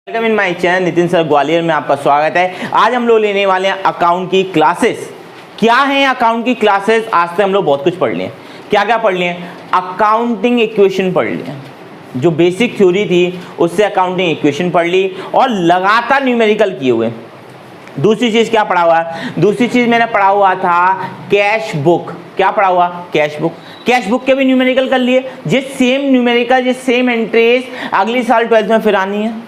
Welcome in my channel Nitin sir Gwalior में आपका स्वागत है। आज हम लोग लेने वाले हैं अकाउंट की क्लासेस। क्या है अकाउंट की क्लासेस? आज से हम लोग बहुत कुछ पढ़ लिए। क्या क्या पढ़ लिए? अकाउंटिंग इक्वेशन पढ़ लिए, जो बेसिक थ्योरी थी उससे अकाउंटिंग इक्वेशन पढ़ ली और लगातार न्यूमेरिकल किए हुए। दूसरी चीज़ क्या पढ़ा हुआ है? दूसरी चीज़ मैंने पढ़ा हुआ था कैश बुक। क्या पढ़ा हुआ? Cash book. कैश बुक के भी न्यूमेरिकल कर लिए, जिस सेम न्यूमेरिकल जिस सेम एंट्रीज अगली साल 12th में फिर आनी है।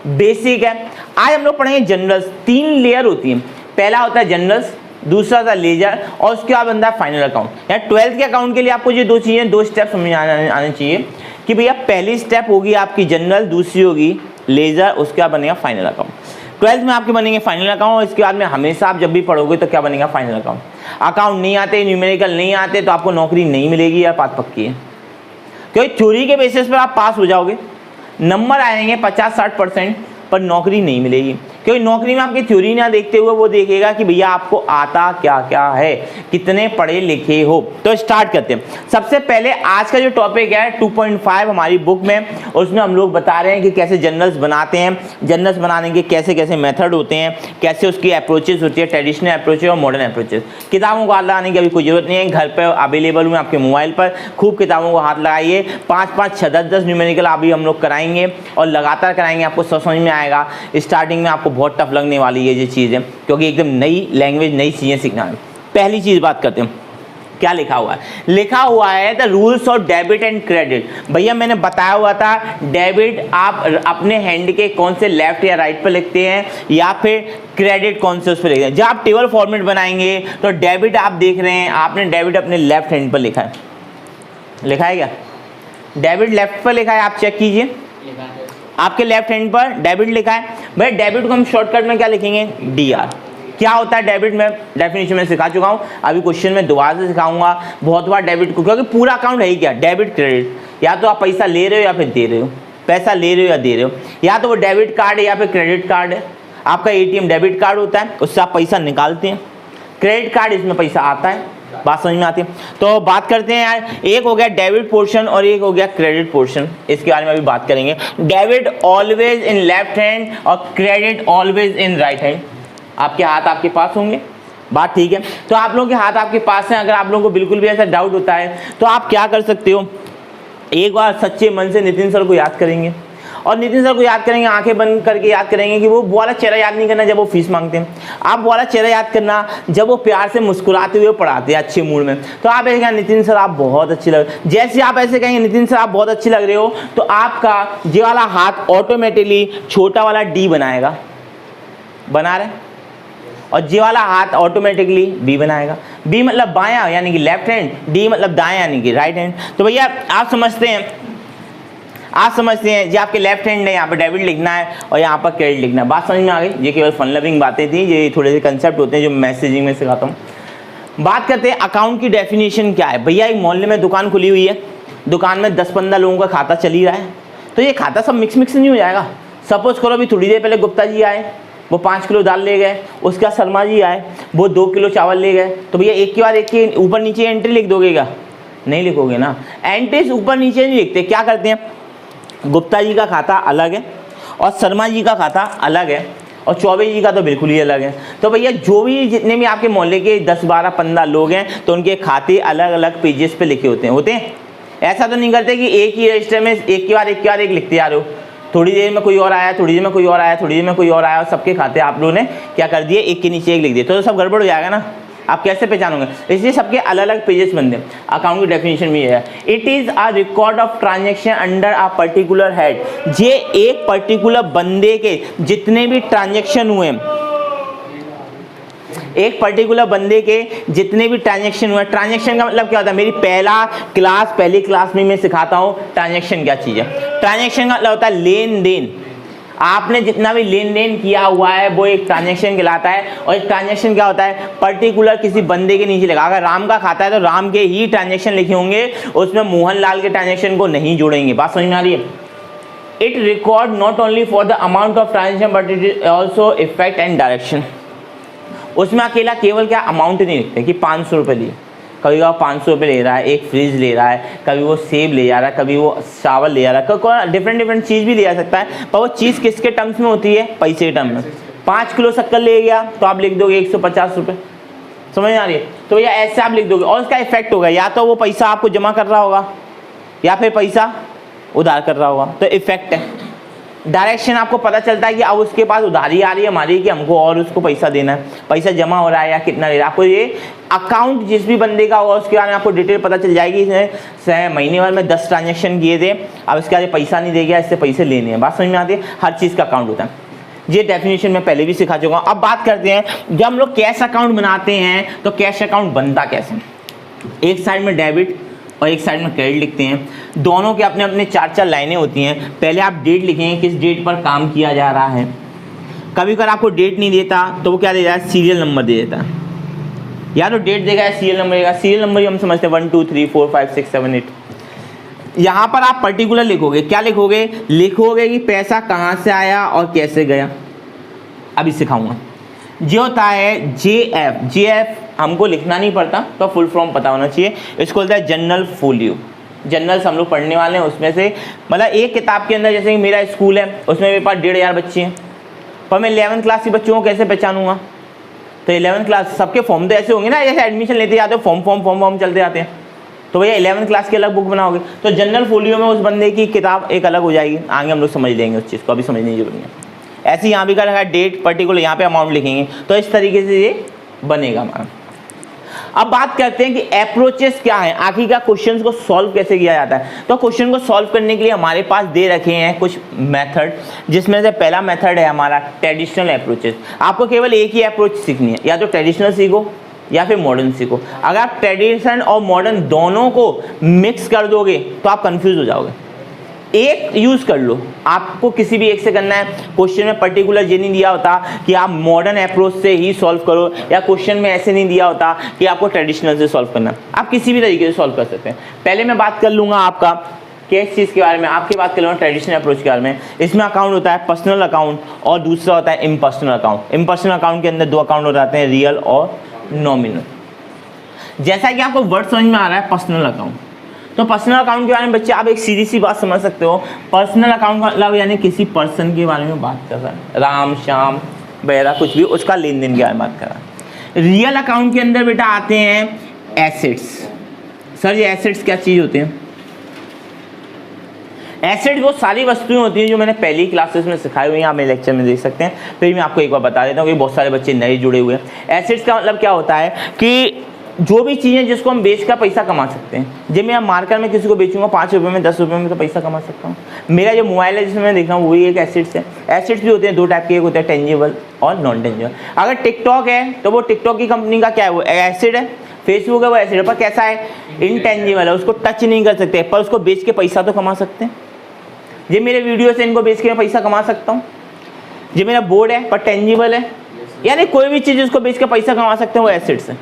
बेसिक है। आज हम लोग पढ़ेंगे जनरल्स। 3 लेयर होती है। पहला होता है जनरल्स, दूसरा होता है लेजर और उसके बाद बनता है फाइनल अकाउंट। यार 12th के अकाउंट के लिए आपको ये दो स्टेप समझ आने चाहिए कि भैया पहली स्टेप होगी आपकी जनरल, दूसरी होगी लेजर, उसके बाद बनेगा फाइनल अकाउंट। 12th में आपके बनेंगे फाइनल अकाउंट और इसके बाद में हमेशा आप जब भी पढ़ोगे तो क्या बनेगा? Final account. अकाउंट नहीं आते, न्यूमेरिकल नहीं आते तो आपको नौकरी नहीं मिलेगी, यार बात पक्की है। क्योंकि थ्योरी के बेसिस पर आप पास हो जाओगे, नंबर आएंगे 50-60%, पर नौकरी नहीं मिलेगी। क्योंकि नौकरी में आपकी थ्योरी ना देखते हुए वो देखेगा कि भैया आपको आता क्या क्या है, कितने पढ़े लिखे हो। तो स्टार्ट करते हैं। सबसे पहले आज का जो टॉपिक है 2.5 हमारी बुक में, उसमें हम लोग बता रहे हैं कि कैसे जनरल्स बनाते हैं, जनरल्स बनाने के कैसे कैसे मेथड होते हैं, कैसे उसकी अप्रोचेस होती है, ट्रेडिशनल अप्रोचेस और मॉडर्न अप्रोचेस। किताबों को हाथ लगाने की अभी कोई जरूरत नहीं है, घर पर अवेलेबल हुए आपके मोबाइल पर। खूब किताबों को हाथ लगाइए। 5-5, 6-10 न्यूमेरिकल अभी हम लोग कराएंगे और लगातार कराएंगे, आपको समझ में आएगा। स्टार्टिंग में आपको बहुत टफ लगने वाली है ये चीज़ है, क्योंकि एकदम नई लैंग्वेज, नई चीज़ें सीखना है। पहली चीज़ बात करते हैं, क्या लिखा हुआ है? लिखा हुआ है the rules of debit and credit. भैया मैंने बताया हुआ था डेबिट आप अपने हैंड के कौन से लेफ्ट या राइट पर लिखते हैं, या फिर क्रेडिट कौन से उस पर लिखते हैं। जब आप टेबल फॉर्मेट बनाएंगे तो डेबिट आप देख रहे हैं, आपने डेबिट अपने लेफ्ट हैंड पर लिखा है। लिखा है क्या? डेबिट लेफ्ट पर लिखा है, आप चेक कीजिए। आपके लेफ्ट हैंड पर डेबिट लिखा है। भाई डेबिट को हम शॉर्टकट में क्या लिखेंगे? DR। क्या होता है डेबिट में? डेफिनेशन में सिखा चुका हूँ, अभी क्वेश्चन में दोबारा से सिखाऊंगा बहुत बार डेबिट को, क्योंकि पूरा अकाउंट है ही क्या? Debit credit. या तो आप पैसा ले रहे हो या फिर दे रहे हो, पैसा ले रहे हो या दे रहे हो, या तो वो डेबिट कार्ड है या फिर क्रेडिट कार्ड है। आपका ATM डेबिट कार्ड होता है, उससे आप पैसा निकालते हैं। क्रेडिट कार्ड, इसमें पैसा आता है। बात समझ में आती है? तो बात करते हैं यार, एक हो गया डेबिट पोर्शन और एक हो गया क्रेडिट पोर्शन। इसके बारे में अभी बात करेंगे। Debit always in left hand और credit always in right hand. आपके हाथ आपके पास होंगे, बात ठीक है? तो आप लोगों के हाथ आपके पास हैं। अगर आप लोगों को बिल्कुल भी ऐसा डाउट होता है तो आप क्या कर सकते हो, एक बार सच्चे मन से नितिन सर को याद करेंगे, और नितिन सर को याद करेंगे, आंखें बंद करके याद करेंगे कि वो वाला चेहरा याद नहीं करना जब वो फीस मांगते हैं। आप वाला चेहरा याद करना जब वो प्यार से मुस्कुराते हुए पढ़ाते हैं अच्छे मूड में। तो आप ऐसे कहेंगे नितिन सर आप बहुत अच्छे लग रहे। जैसे आप ऐसे कहेंगे नितिन सर आप बहुत अच्छे लग रहे हो, तो आपका ये वाला हाथ ऑटोमेटिकली छोटा वाला D बनाएगा, बना रहे, और ये वाला हाथ ऑटोमेटिकली B बनाएगा। B मतलब बायां यानी कि लेफ्ट हैंड, D मतलब दायां यानी कि राइट हैंड। तो भैया आप समझते हैं ये आपके लेफ्ट हैंड है, यहाँ पे डेबिट लिखना है और यहाँ पर क्रेडिट लिखना है। बात समझ में आ गई? ये केवल फन लविंग बातें थी, ये थोड़े से कंसेप्ट होते हैं जो मैसेजिंग में सिखाता हूँ। बात करते हैं अकाउंट की डेफिनेशन क्या है। भैया एक मोहल्ले में दुकान खुली हुई है, दुकान में 10-15 लोगों का खाता चल ही रहा है, तो ये खाता सब मिक्स नहीं हो जाएगा? सपोज करो अभी थोड़ी देर पहले गुप्ता जी आए, वो 5 किलो दाल ले गए, उसके बाद शर्मा जी आए, वो 2 किलो चावल ले गए। तो भैया एक के बाद एक के ऊपर नीचे एंट्री लिख दोगे क्या? नहीं लिखोगे ना। एंट्रीज ऊपर नीचे नहीं लिखते। क्या करते हैं, गुप्ता जी का खाता अलग है और शर्मा जी का खाता अलग है और चौबे जी का तो बिल्कुल ही अलग है। तो भैया जो भी जितने भी आपके मोहल्ले के 10-12-15 लोग हैं, तो उनके खाते अलग अलग पेजेस पे लिखे होते हैं। ऐसा तो नहीं करते कि एक ही रजिस्टर में एक के बाद एक लिखते आ रहे हो, थोड़ी देर में कोई और आया, थोड़ी देर में कोई और आया, थोड़ी देर में कोई और आया, और सबके खाते आप लोगों ने क्या कर दिए, एक के नीचे एक लिख दिए, तो सब गड़बड़ हो जाएगा ना। आप कैसे पहचानोगे? इसलिए सबके अलग अलग पेजेस बनते हैं। अकाउंट की डेफिनेशन भी है, it is a record of transaction under a particular head. ये एक पर्टिकुलर बंदे के जितने भी ट्रांजैक्शन हुए, एक पर्टिकुलर बंदे के जितने भी ट्रांजैक्शन हुए। ट्रांजैक्शन का मतलब क्या होता है? मेरी पहली क्लास में मैं सिखाता हूँ ट्रांजैक्शन क्या चीज़ है। ट्रांजैक्शन का मतलब होता है लेन देन। आपने जितना भी लेन देन किया हुआ है वो एक ट्रांजैक्शन कहलाता है। और एक ट्रांजैक्शन क्या होता है? पर्टिकुलर किसी बंदे के नीचे लगा। अगर राम का खाता है तो राम के ही ट्रांजैक्शन लिखे होंगे, उसमें मोहनलाल के ट्रांजैक्शन को नहीं जोड़ेंगे। बात समझ में आ रही है? It record not only for the amount of transaction but it is also effect and direction. उसमें अकेला केवल क्या अमाउंट नहीं लिखते कि 500 रुपये लिए, कभी वो 500 रुपये ले रहा है, एक फ्रिज ले रहा है, कभी वो सेब ले जा रहा है, कभी वो चावल ले जा रहा है, कोई डिफरेंट चीज़ भी ले जा सकता है, पर वो चीज़ किसके टर्म्स में होती है? पैसे के टर्म में। 5 किलो शक्कर ले गया तो आप लिख दोगे 150 रुपये, समझ आ रही है? तो भैया ऐसे आप लिख दोगे और उसका इफेक्ट होगा, या तो वो पैसा आपको जमा कर रहा होगा या फिर पैसा उधार कर रहा होगा, तो इफेक्ट है। डायरेक्शन आपको पता चलता है कि अब उसके पास उधारी आ रही है हमारी कि हमको और उसको पैसा देना है, पैसा जमा हो रहा है या कितना ले रहा है। आपको ये अकाउंट जिस भी बंदे का होगा उसके बारे में आपको डिटेल पता चल जाएगी। इसने महीने भर में 10 ट्रांजेक्शन किए थे, अब इसके आगे पैसा नहीं दे गया, इससे पैसे लेने हैं। बात समझ में आती है? हर चीज़ का अकाउंट होता है, ये डेफिनेशन मैं पहले भी सिखा चुका हूँ। अब बात करते हैं, जब हम लोग कैश अकाउंट बनाते हैं तो कैश अकाउंट बनता कैसे? एक साइड में डेबिट और एक साइड में क्रेडिट लिखते हैं, दोनों के अपने अपने 4 लाइनें होती हैं। पहले आप डेट लिखेंगे, किस डेट पर काम किया जा रहा है। कभी कभी आपको डेट नहीं देता तो वो क्या दे देता है? सीरियल नंबर दे देता है, या तो डेट देगा या सीरियल नंबर देगा। सीरियल नंबर हम समझते हैं 1 2 3 4 5 6 7 8। यहाँ पर आप पर्टिकुलर लिखोगे, क्या लिखोगे? लिखोगे कि पैसा कहाँ से आया और कैसे गया। अभी सिखाऊंगा। जो होता है JF, JF हमको लिखना नहीं पड़ता तो फुल फॉर्म पता होना चाहिए। इसको बोलता है जनरल फोलियो। जनरल्स हम लोग पढ़ने वाले हैं, उसमें से मतलब एक किताब के अंदर, जैसे कि मेरा स्कूल है उसमें मेरे पास 1500 बच्चे हैं, पर मैं 11th क्लास के बच्चों को कैसे पहचानूंगा? तो 11th क्लास सबके फॉर्म तो ऐसे होंगे ना, जैसे एडमिशन लेते जाते हो फॉर्म चलते जाते हैं, तो भैया 11th क्लास की अलग बुक बनाओगे तो जनरल फोलियो में उस बंदे की किताब एक अलग हो जाएगी। आगे हम लोग समझ लेंगे उस चीज़ को, अभी समझने की जरूरत नहीं है। ऐसे यहाँ भी कर रखा है डेट पर्टिकुलर, यहाँ पे अमाउंट लिखेंगे, तो इस तरीके से ये बनेगा हमारा। अब बात करते हैं कि अप्रोचेस क्या है, आखिर का क्वेश्चन को सॉल्व कैसे किया जाता है। तो क्वेश्चन को सॉल्व करने के लिए हमारे पास दे रखे हैं कुछ मेथड, जिसमें से पहला मेथड है हमारा ट्रेडिशनल अप्रोचेस। आपको केवल एक ही अप्रोच सीखनी है, या तो ट्रेडिशनल सीखो या फिर मॉडर्न सीखो। अगर आप ट्रेडिशनल और मॉडर्न दोनों को मिक्स कर दोगे तो आप कंफ्यूज हो जाओगे। एक यूज कर लो, आपको किसी भी एक से करना है। क्वेश्चन में पर्टिकुलर ये नहीं दिया होता कि आप मॉडर्न अप्रोच से ही सॉल्व करो, या क्वेश्चन में ऐसे नहीं दिया होता कि आपको ट्रेडिशनल से सॉल्व करना। आप किसी भी तरीके से सॉल्व कर सकते हैं। पहले मैं बात कर लूँगा आपका किस चीज़ के बारे में, आपकी बात कर लूँगा ट्रेडिशनल अप्रोच के बारे में। इसमें अकाउंट होता है पर्सनल अकाउंट और दूसरा होता है इम्पर्सनल अकाउंट। इम्पर्सनल अकाउंट के अंदर 2 अकाउंट हो जाते हैं, रियल और नॉमिनल। जैसा कि आपको वर्ड समझ में आ रहा है पर्सनल अकाउंट, तो पर्सनल अकाउंट के बारे में बच्चे आप एक सीधी सी बात समझ सकते हो। पर्सनल अकाउंट का मतलब यानी किसी पर्सन के बारे में बात कर रहा है, राम श्याम वगैरह कुछ भी, उसका लेन देन के बारे में बात कर रहा है। रियल अकाउंट के अंदर बेटा आते हैं एसेट्स। सर ये एसेट्स क्या चीज़ होते हैं? एसेट्स वो सारी वस्तुएं होती हैं जो मैंने पहली क्लासेस में सिखाई हुई हैं, आप मेरे लेक्चर में देख सकते हैं। फिर मैं आपको एक बार बता देता हूँ कि बहुत सारे बच्चे नए जुड़े हुए हैं। एसेट्स का मतलब क्या होता है कि जो भी चीज़ें जिसको हम बेच कर पैसा कमा सकते हैं। जब मैं मार्केट में किसी को बेचूंगा 5 रुपये में 10 रुपये में तो पैसा कमा सकता हूँ। मेरा जो मोबाइल है जिसमें मैं देख रहा हूँ वही एक एसेट्स है। एसेट्स भी होते हैं 2 टाइप के, एक होते हैं टेंजिबल और नॉन टेंजिबल। अगर टिकटॉक है तो वो टिकटॉक की कंपनी का क्या है? वो एसेट है। फेसबुक है वो एसेट है, पर कैसा है? इनटेंजिबल है, उसको टच नहीं कर सकते, पर उसको बेच के पैसा तो कमा सकते हैं। ये मेरे वीडियो से इनको बेच के मैं पैसा कमा सकता हूँ। ये मेरा बोर्ड है पर टेंजिबल है, यानी कोई भी चीज़ उसको बेच के पैसा कमा सकते हैं, वो एसेट्स है।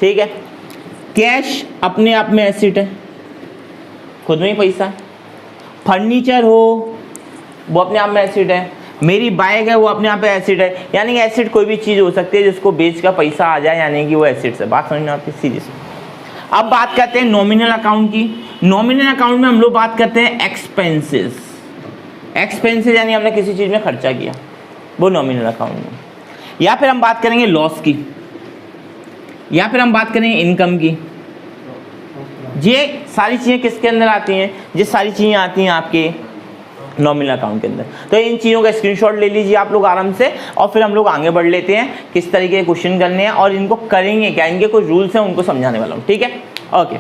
ठीक है। कैश अपने आप में एसेट है, खुद में ही पैसा है। फर्नीचर हो वो अपने आप में एसेट है। मेरी बाइक है वो अपने आप में एसेट है। यानी कि एसेट कोई भी चीज़ हो सकती है जिसको बेच का पैसा आ जाए, यानी कि वो एसेट्स है। बात समझ में आती है सीधी सी। अब बात करते हैं नॉमिनल अकाउंट की। नॉमिनल अकाउंट में हम लोग बात करते हैं एक्सपेंसेस। एक्सपेंसेस यानी हमने किसी चीज़ में खर्चा किया, वो नॉमिनल अकाउंट में। या फिर हम बात करेंगे लॉस की, या फिर हम बात करेंगे इनकम की। ये सारी चीज़ें किसके अंदर आती हैं? ये सारी चीज़ें आती हैं आपके नॉमिनल अकाउंट के अंदर। तो इन चीज़ों का स्क्रीनशॉट ले लीजिए आप लोग आराम से, और फिर हम लोग आगे बढ़ लेते हैं किस तरीके के क्वेश्चन करने हैं और इनको करेंगे क्या, इनके कुछ रूल्स हैं उनको समझाने वाला हूँ। ठीक है, ओके।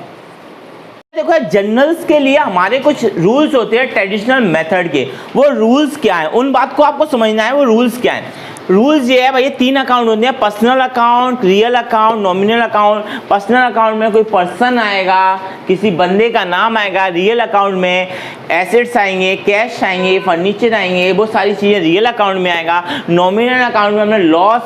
देखो जर्नल्स के लिए हमारे कुछ रूल्स होते हैं ट्रेडिशनल मेथड के। वो रूल्स क्या है, उन बात को आपको समझना है। वो रूल्स क्या है? रूल्स ये है भाई, 3 अकाउंट होते हैं, personal account, real account, nominal account. Personal account में कोई पर्सन आएगा, किसी बंदे का नाम आएगा। रियल अकाउंट में एसेट्स आएंगे, कैश आएंगे, फर्नीचर आएंगे, वो सारी चीज़ें रियल अकाउंट में आएगा। नॉमिनल अकाउंट में हमने लॉस,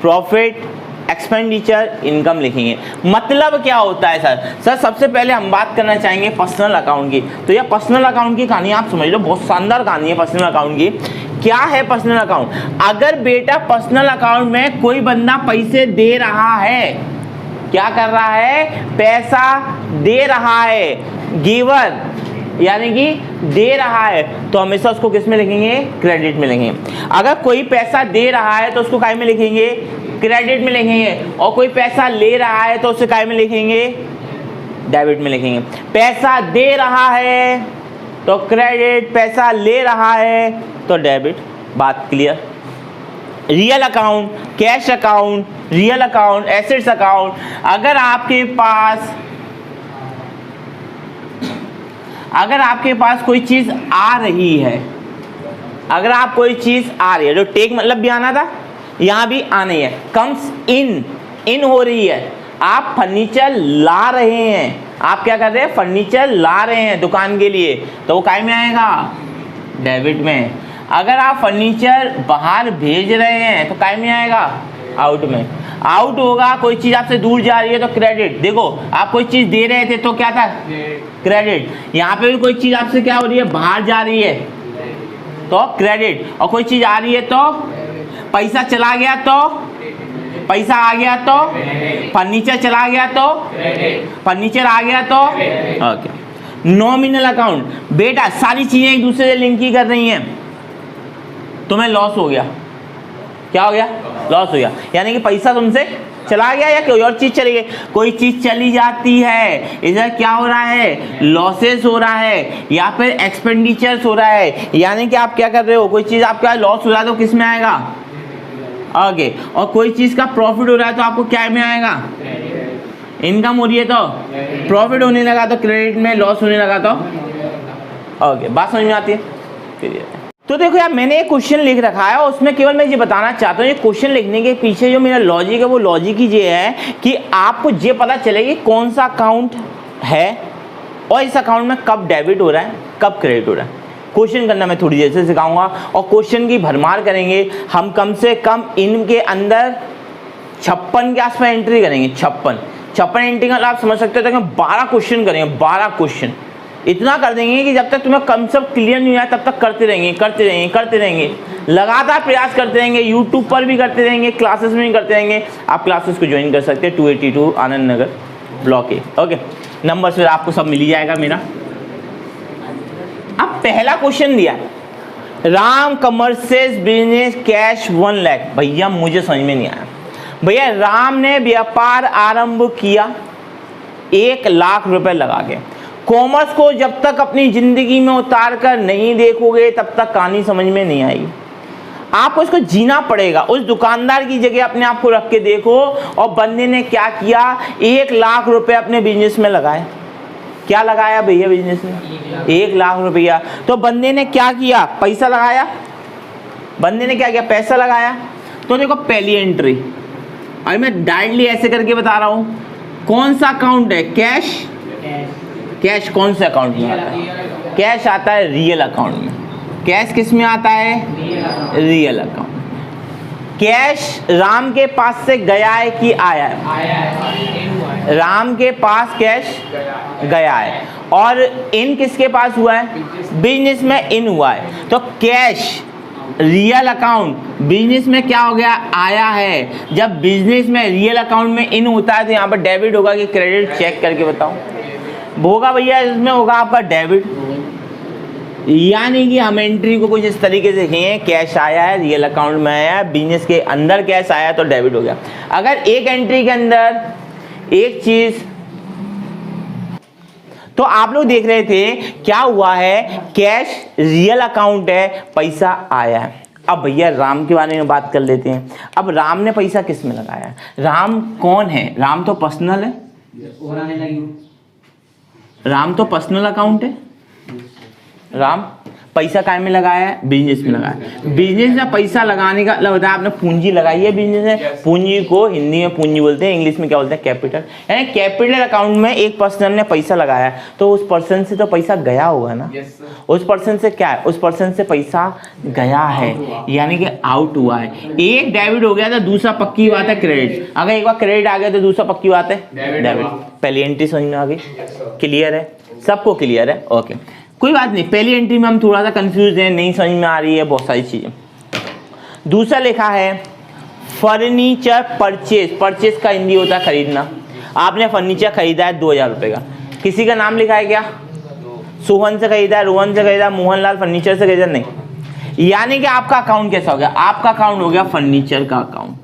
प्रॉफिट, एक्सपेंडिचर, इनकम लिखेंगे। मतलब क्या होता है सर? सबसे पहले हम बात करना चाहेंगे पर्सनल अकाउंट की। तो यह पर्सनल अकाउंट की कहानी आप समझ लो, बहुत शानदार कहानी है पर्सनल अकाउंट की। क्या है पर्सनल अकाउंट? अगर बेटा पर्सनल अकाउंट में कोई बंदा पैसे दे रहा है, क्या कर रहा है? पैसा दे रहा है, गिवर यानी कि दे रहा है, तो हमेशा उसको किस में लिखेंगे? क्रेडिट में लिखेंगे। अगर कोई पैसा दे रहा है तो उसको काय में लिखेंगे? क्रेडिट में लिखेंगे। और कोई पैसा ले रहा है तो उसे काय में लिखेंगे? डेबिट में लिखेंगे। पैसा दे रहा है तो क्रेडिट, पैसा ले रहा है तो डेबिट। बात clear? Real account, cash account, real account, assets account. अगर आपके पास कोई चीज आ रही है, अगर आप कोई चीज आ रही है, जो टेक मतलब भी आना था, यहां भी आनी है। कम्स इन हो रही है, आप फर्नीचर ला रहे हैं, आप क्या कर रहे हैं? फर्नीचर ला रहे हैं दुकान के लिए, तो वो काय में आएगा? डेबिट में। अगर आप फर्नीचर बाहर भेज रहे हैं तो काय में आएगा? आउट में। आउट होगा, कोई चीज आपसे दूर जा रही है तो क्रेडिट। देखो, आप कोई चीज दे रहे थे तो क्या था? क्रेडिट। यहाँ पे भी कोई चीज आपसे क्या हो रही है? बाहर जा रही है तो क्रेडिट। और कोई चीज आ रही है तो, पैसा चला गया तो, पैसा आ गया तो, फर्नीचर चला गया तो, फर्नीचर आ गया तो। ओके। नॉमिनल अकाउंट, बेटा सारी चीजें एक दूसरे से लिंक ही कर रही हैं। तुम्हें लॉस हो गया, क्या हो गया? लॉस हो गया, यानी कि पैसा तुमसे चला गया या कोई और चीज चली गई। कोई चीज चली जाती है, इधर क्या हो रहा है? लॉसेस हो रहा है या फिर एक्सपेंडिचर्स हो रहा है, यानी कि आप क्या कर रहे हो? कोई चीज आपका लॉस हो रहा है तो किस में आएगा? आगे। और कोई चीज का प्रॉफिट हो रहा है तो आपको क्या में आएगा? इनकम हो रही है तो प्रॉफिट होने लगा तो क्रेडिट में, लॉस होने लगा तो ओके। बात समझ में आती है? तो देखो यार, मैंने एक क्वेश्चन लिख रखा है, उसमें केवल मैं ये बताना चाहता हूँ, ये क्वेश्चन लिखने के पीछे जो मेरा लॉजिक है वो लॉजिक ही ये है कि आपको ये पता चले कि कौन सा अकाउंट है और इस अकाउंट में कब डेबिट हो रहा है, कब क्रेडिट हो रहा है। क्वेश्चन करना मैं थोड़ी देर से सिखाऊंगा और क्वेश्चन की भरमार करेंगे हम। कम से कम इनके अंदर 56 के आसपास एंट्री करेंगे। 56 एंट्री का आप समझ सकते हो, तो 12 क्वेश्चन करेंगे। 12 क्वेश्चन इतना कर देंगे कि जब तक तुम्हें कंसेप्ट क्लियर नहीं हुआ तब तक करते रहेंगे, लगातार प्रयास करते रहेंगे। यूट्यूब पर भी करते रहेंगे, क्लासेस में भी करते रहेंगे। आप क्लासेस को ज्वाइन कर सकते हैं 282 आनंद नगर ब्लॉक ए। ओके, नंबर फिर आपको सब मिल ही जाएगा मेरा। अब पहला क्वेश्चन दिया, Ram commercial business cash 1 lakh. भैया मुझे समझ में नहीं आया। भैया राम ने व्यापार आरंभ किया 1 लाख रुपए लगा के। कॉमर्स को जब तक अपनी जिंदगी में उतार कर नहीं देखोगे तब तक कहानी समझ में नहीं आएगी। आपको इसको जीना पड़ेगा। उस दुकानदार की जगह अपने आप को रख के देखो। और बंदे ने क्या किया? 1 लाख रुपए अपने बिजनेस में लगाए। क्या लगाया भैया बिजनेस में? 1 लाख रुपया। तो बंदे ने क्या किया? पैसा लगाया। बंदे ने क्या किया? पैसा लगाया। तो देखो पहली एंट्री, अभी मैं डायरेक्टली ऐसे करके बता रहा हूं। कौन सा अकाउंट है? कैश। कैश कौन से अकाउंट में आता है? कैश आता है रियल अकाउंट में। कैश किस में आता है? Real account. कैश राम के पास से गया है कि आया है? राम के पास कैश गया है। और इन किसके पास हुआ है? बिजनेस में इन हुआ है। तो कैश रियल अकाउंट बिजनेस में क्या हो गया? आया है। जब बिजनेस में रियल अकाउंट में इन होता है तो यहाँ पर डेबिट होगा कि क्रेडिट? चेक करके बताओ। होगा भैया, इसमें होगा आपका डेबिट। यानी कि हम एंट्री को कुछ इस तरीके से लिखेंगे, कैश आया है, रियल अकाउंट में आया है, बिजनेस के अंदर कैश आया तो डेबिट हो गया। अगर एक एंट्री के अंदर एक चीज, तो आप लोग देख रहे थे क्या हुआ है? कैश रियल अकाउंट है, पैसा आया है। अब भैया राम के बारे में बात कर लेते हैं। अब राम ने पैसा किस में लगाया? राम कौन है? राम तो पर्सनल है। राम तो पर्सनल अकाउंट है। राम पैसा काय में लगाया है? बिजनेस में लगाया। बिजनेस में पैसा लगाने का मतलब होता है आपने पूंजी लगाई है बिजनेस में। पूंजी को हिंदी में पूंजी बोलते हैं, इंग्लिश में क्या बोलते हैं? कैपिटल। यानी कैपिटल अकाउंट में एक पर्सन ने पैसा लगाया तो उस पर्सन से तो पैसा गया होगा ना। उस पर्सन से क्या है? उस पर्सन से पैसा गया है, यानी कि आउट हुआ है। एक डेबिट हो गया तो दूसरा पक्की बात है क्रेडिट। अगर एक बार क्रेडिट आ गया तो दूसरा पक्की बात है डेबिट। पहली एंट्री समझ में आ गई? क्लियर है? सबको क्लियर है? ओके, कोई बात नहीं। पहली एंट्री में हम थोड़ा सा कंफ्यूज हैं, नहीं समझ में आ रही है बहुत सारी चीजें। दूसरा लिखा है फर्नीचर परचेज। परचेज का हिंदी होता है खरीदना। आपने फर्नीचर खरीदा है 2000 रुपये का, किसी का नाम लिखा है क्या? सोहन से खरीदा है, रोहन से खरीदा, मोहनलाल फर्नीचर से खरीदा नहीं। यानी कि आपका अकाउंट कैसा हो गया? आपका अकाउंट हो गया फर्नीचर का अकाउंट।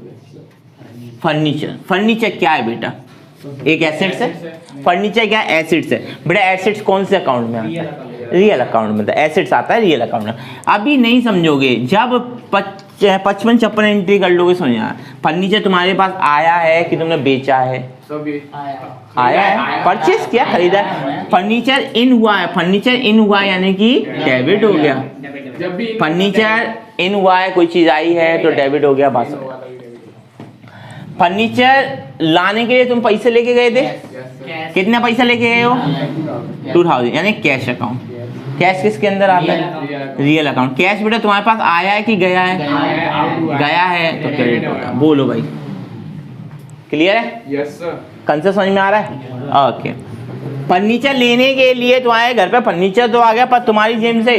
फर्नीचर क्या है बेटा? एक एसेट्स है। फर्नीचर क्या है? एसेट्स है। बेटा एसेट्स कौन से अकाउंट में आता है? रियल अकाउंट में। एसेट्स आता है रियल अकाउंट में। अभी नहीं समझोगे, जब 55-56 एंट्री कर लोगे समझना। फर्नीचर तुम्हारे पास आया है कि तुमने बेचा है? आया है, परचेस किया, खरीदा है। फर्नीचर इन हुआ है, फर्नीचर इन हुआ यानी कि डेबिट हो गया। फर्नीचर इन हुआ है, कोई चीज आई है तो डेबिट हो गया। बस फर्नीचर लाने के लिए तुम पैसे लेके गए थे, कितने पैसा लेके गए हो? 2000, यानी कैश अकाउंट। कैश किसके अंदर आता है? Real account. कैश बेटा तुम्हारे पास आया है कि गया है? गया है तो क्रेडिट होगा। बोलो भाई, क्लियर है? Yes sir. कंसेप्ट समझ में आ रहा है? ओके। फर्नीचर लेने के लिए तुम्हारे घर पे फर्नीचर तो आ गया, पर तुम्हारी जेब से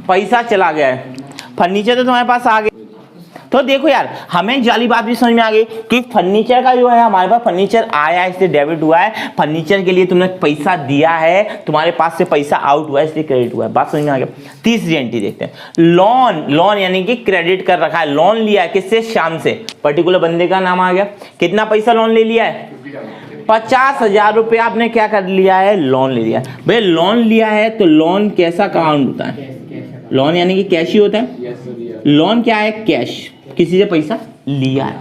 पैसा चला गया है। फर्नीचर तो तुम्हारे पास आ गया। तो देखो यार, हमें जाली बात भी समझ में आ गई कि फर्नीचर का जो है हमारे पास फर्नीचर आया है इसलिए डेबिट हुआ है। फर्नीचर के लिए तुमने पैसा दिया है, तुम्हारे पास से पैसा आउट हुआ है इसलिए क्रेडिट हुआ है। बात समझ में आ गया? तीसरी एंट्री देखते हैं, लोन। लोन यानी कि क्रेडिट कर रखा है। लोन लिया है किससे? श्याम से। पर्टिकुलर बंदे का नाम आ गया। कितना पैसा लोन ले लिया है? 50,000 रुपये आपने क्या कर लिया है? लोन ले लिया। भाई लोन लिया है तो लोन कैसा काउंट होता है? लोन यानी कि कैश ही होता है। लोन क्या है? कैश। किसी से पैसा लिया है।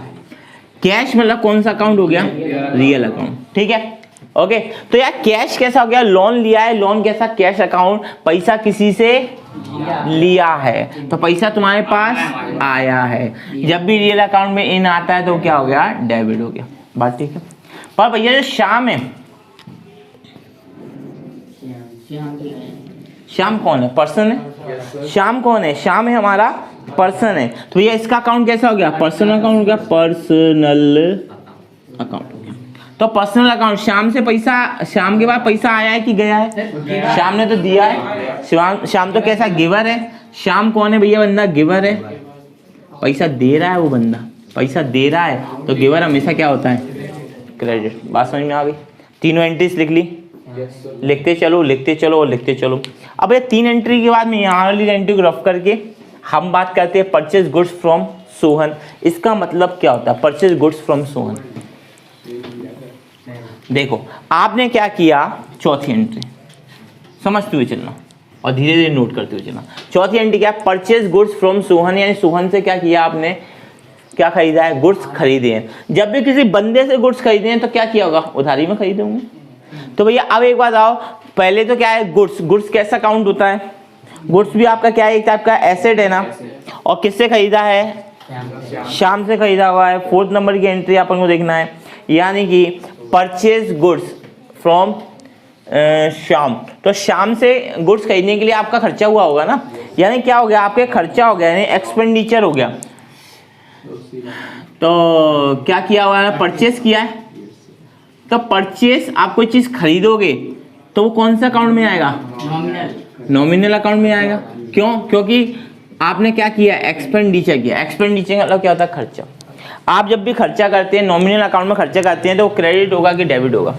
कैश मतलब कौन सा अकाउंट हो गया? Real account. ठीक है, ओके। तो यार कैश कैसा हो गया? लोन लिया है, लोन कैसा? Cash account. पैसा किसी से लिया है तो पैसा तुम्हारे पास आया है। जब भी रियल अकाउंट में इन आता है तो क्या हो गया? डेबिट हो गया। बात ठीक है। पर भैया जो श्याम है, श्याम कौन है? पर्सन है। श्याम कौन है? श्याम है हमारा पर्सन है। तो ये इसका अकाउंट कैसा हो गया? पर्सनल अकाउंट हो गया। पर्सनल अकाउंट हो गया। तो पर्सनल अकाउंट, श्याम से पैसा, श्याम के पास पैसा आया है कि गया है? श्याम ने तो दिया है। श्याम तो कैसा? गिवर है। श्याम कौन है भैया? बंदा गिवर है। पैसा दे रहा है वो बंदा, पैसा दे रहा है तो गिवर हमेशा क्या होता है? क्रेडिट। बात समझ में आ गई? तीनों एंट्रीज लिख ली। लिखते चलो, लिखते चलो और लिखते चलो। अब ये 3 एंट्री के बाद में यहाँ वाली एंट्री को रफ करके हम बात करते हैं परचेज गुड्स फ्रॉम सोहन। इसका मतलब क्या होता है? Purchase goods from Sohan. देखो आपने क्या किया, चौथी एंट्री समझते हुए चलना और धीरे धीरे नोट करते हुए चलना। चौथी एंट्री क्या? परचेज गुड्स फ्रॉम सोहन, यानी सोहन से क्या किया आपने? क्या खरीदा है? गुड्स खरीदे हैं। जब भी किसी बंदे से गुड्स खरीदे हैं तो क्या किया होगा? उधारी में खरीदे होंगे। तो भैया अब एक बात आओ, पहले तो क्या है? गुड्स। गुड्स कैसा काउंट होता है? गुड्स भी आपका क्या है? एक टाइप का एसेट है ना। और किससे खरीदा है? श्याम से खरीदा हुआ है। 4th नंबर की एंट्री अपन को देखना है, यानी कि परचेज गुड्स फ्रॉम श्याम। तो श्याम से गुड्स खरीदने के लिए आपका खर्चा हुआ होगा ना, यानी क्या हो गया? आपके खर्चा हो गया, यानी एक्सपेंडिचर हो गया। तो क्या किया हुआ है? परचेस किया है। तो परचेस, आप कोई चीज खरीदोगे तो वो कौन सा अकाउंट में आएगा? नॉमिनल अकाउंट में आएगा। क्यों? क्योंकि आपने क्या किया? एक्सपेंडिचर किया। एक्सपेंडिचर मतलब क्या होता है? खर्चा। आप जब भी खर्चा करते हैं, नॉमिनल अकाउंट में खर्चा करते हैं, तो वो क्रेडिट होगा कि डेबिट होगा?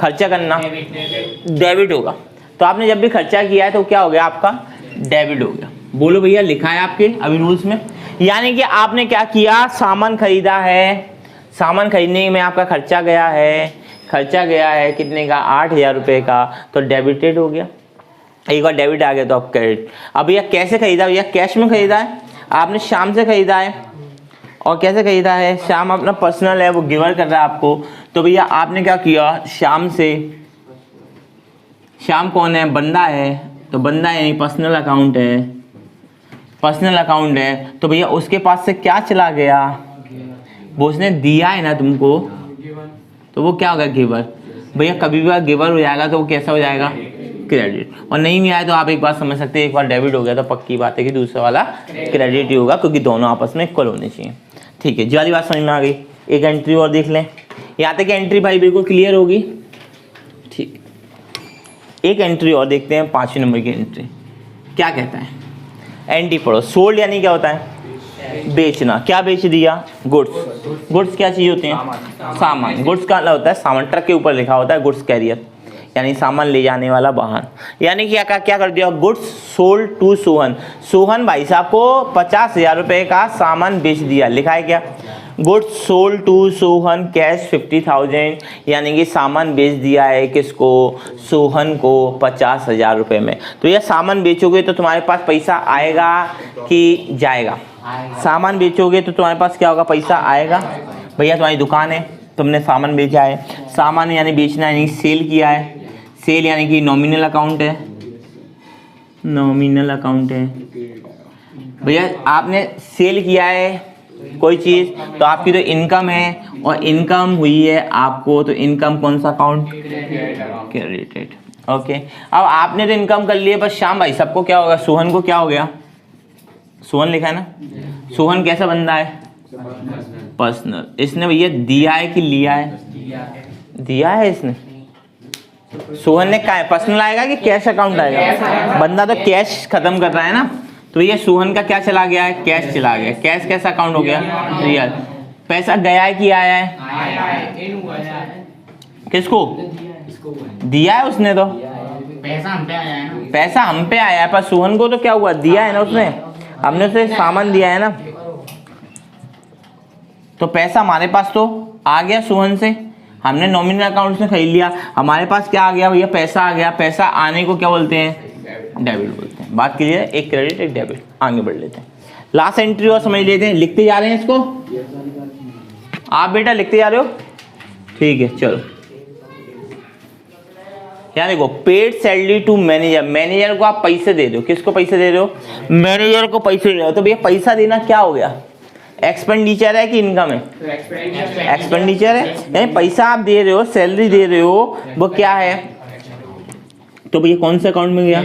खर्चा करना डेबिट होगा। तो आपने जब भी खर्चा किया है तो क्या हो गया? आपका डेबिट हो गया। बोलो भैया, लिखा है आपके अभी रूल्स में। यानी कि आपने क्या किया? सामान खरीदा है, सामान खरीदने में आपका खर्चा गया है। खर्चा गया है कितने का? 8,000 रुपये का, तो डेबिटेड हो गया। एक बार डेबिट आ गया तो आप क्रेडिट। अब भैया कैसे खरीदा? भैया कैश में खरीदा है, आपने श्याम से खरीदा है। और कैसे खरीदा है? श्याम अपना पर्सनल है, वो गिवर कर रहा है आपको। तो भैया आपने क्या किया? श्याम से, श्याम कौन है? बंदा है। तो बंदा यानी पर्सनल अकाउंट है। पर्सनल अकाउंट है तो भैया उसके पास से क्या चला गया? वो उसने दिया है ना तुमको, तो वो क्या होगा? गिवर। भैया कभी भी गिवर हो जाएगा तो वो कैसा हो जाएगा? क्रेडिट। और नहीं भी आए तो आप एक बात समझ सकते हैं, एक बार डेबिट हो गया तो पक्की बात है कि दूसरा वाला क्रेडिट ही होगा, क्योंकि दोनों आपस में इक्वल होने चाहिए। ठीक है, जो वाली बात समझ में आ गई। एक एंट्री और देख लें, यहाँ तक एंट्री भाई बिल्कुल क्लियर होगी। ठीक, एक एंट्री और देखते हैं, 5वें नंबर की एंट्री क्या कहता है? एंट्री पढ़ो। सोल्ड यानी क्या होता है? बेचना। क्या बेच दिया? गुड्स। गुड्स क्या चीज होती है? सामान। गुड्स का मतलब होता है सामान। ट्रक के ऊपर लिखा होता है गुड्स कैरियर, यानी सामान ले जाने वाला वाहन। यानी कि क्या कर दिया? Goods sold to Sohan. Sohan भाई साहब को 50,000 रुपए का सामान बेच दिया। लिखा है क्या? Goods sold to Sohan cash 50,000, यानी कि सामान बेच दिया है किसको? सोहन को 50,000 रुपये में। तो यह सामान बेचोगे तो तुम्हारे पास पैसा आएगा कि जाएगा? सामान बेचोगे तो तुम्हारे पास क्या होगा? पैसा आएगा। भैया तुम्हारी दुकान है, तुमने सामान बेचा है। सामान यानी बेचना, यानी सेल किया है। सेल यानी कि नॉमिनल अकाउंट है। नॉमिनल अकाउंट है भैया, आपने सेल किया है कोई चीज, तो आपकी तो इनकम है, और इनकम हुई है आपको, तो इनकम कौन सा अकाउंट? क्रेडिटेड। ओके, अब आपने तो इनकम कर लिया, बस शाम भाई सबको क्या होगा? सोहन को क्या हो गया? सोहन लिखा है ना? सोहन कैसा बंदा है? पर्सनल। इसने भैया दिया है कि लिया है? दिया है इसने। सोहन ने क्या पर्सनल आएगा कि कैश अकाउंट आएगा? बंदा तो कैश खत्म कर रहा है ना, तो ये सोहन का क्या चला गया है? कैश चला गया। कैश कैसा अकाउंट हो गया? रियल। पैसा गया है कि आया है? किसको दिया है? उसने तो पैसा हम पे आया है ना। पैसा हम पे आया है, पर सोहन को तो क्या हुआ? दिया है ना उसने, हमने उसे सामान दिया है ना, तो पैसा हमारे पास तो आ गया सोहन से। हमने नॉमिनल अकाउंट से खरीद लिया, हमारे पास क्या आ गया भैया? पैसा आ गया। पैसा आने को क्या बोलते हैं? डेबिट बोलते हैं। बात क्लियर है? एक क्रेडिट एक डेबिट। आगे बढ़ लेते हैं, लास्ट एंट्री और समझ लेते हैं। लिखते जा रहे हैं इसको? आप बेटा लिखते जा रहे हो? ठीक है, चलो। यहाँ देखो, paid salary to manager. Manager को आप पैसे दे रहे हो। किसको पैसे दे रहे हो? मैनेजर को पैसे दे रहे हो। तो भैया पैसा देना क्या हो गया? एक्सपेंडिचर है कि इनकम है? एक्सपेंडिचर है, यानी पैसा आप दे रहे हो, सैलरी दे रहे हो, वो क्या है? तो भैया कौन से अकाउंट में गया?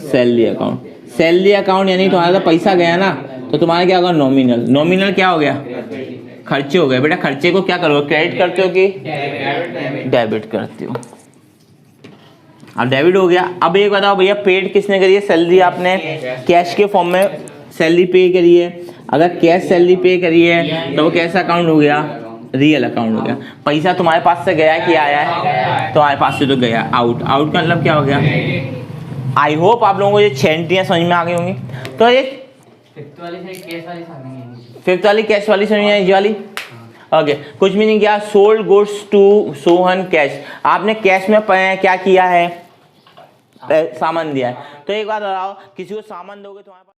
Salary account. सैलरी अकाउंट यानी तुम्हारा तो पैसा गया ना, तो तुम्हारा क्या होगा? नॉमिनल। नॉमिनल क्या हो गया? खर्चे हो गए। बेटा खर्चे को क्या करोगे? क्रेडिट करते हो कि डेबिट करते हो? अब डेबिट हो गया। अब एक बताओ भैया, पेड किसने करी है? सैलरी आपने कैश के फॉर्म में सैलरी पे करी है। अगर कैश सैलरी पे करी है तो वो कैसा अकाउंट हो गया? रियल अकाउंट हो गया। पैसा तुम्हारे पास से गया कि आया है? तुम्हारे पास से तो गया। आउट। आउट का मतलब क्या हो गया? आई होप आप लोगों को ये 6 एंट्रियां समझ में आ गई होंगी। तो ये फिफ्थ वाली कैश वाली समझ में आई? वाली ओके, कुछ भी नहीं किया। Sold goods to Sohan cash. आपने कैश में क्या किया है? सामान दिया है। तो एक बात बताओ, किसी को सामान दोगे तुम्हारे पास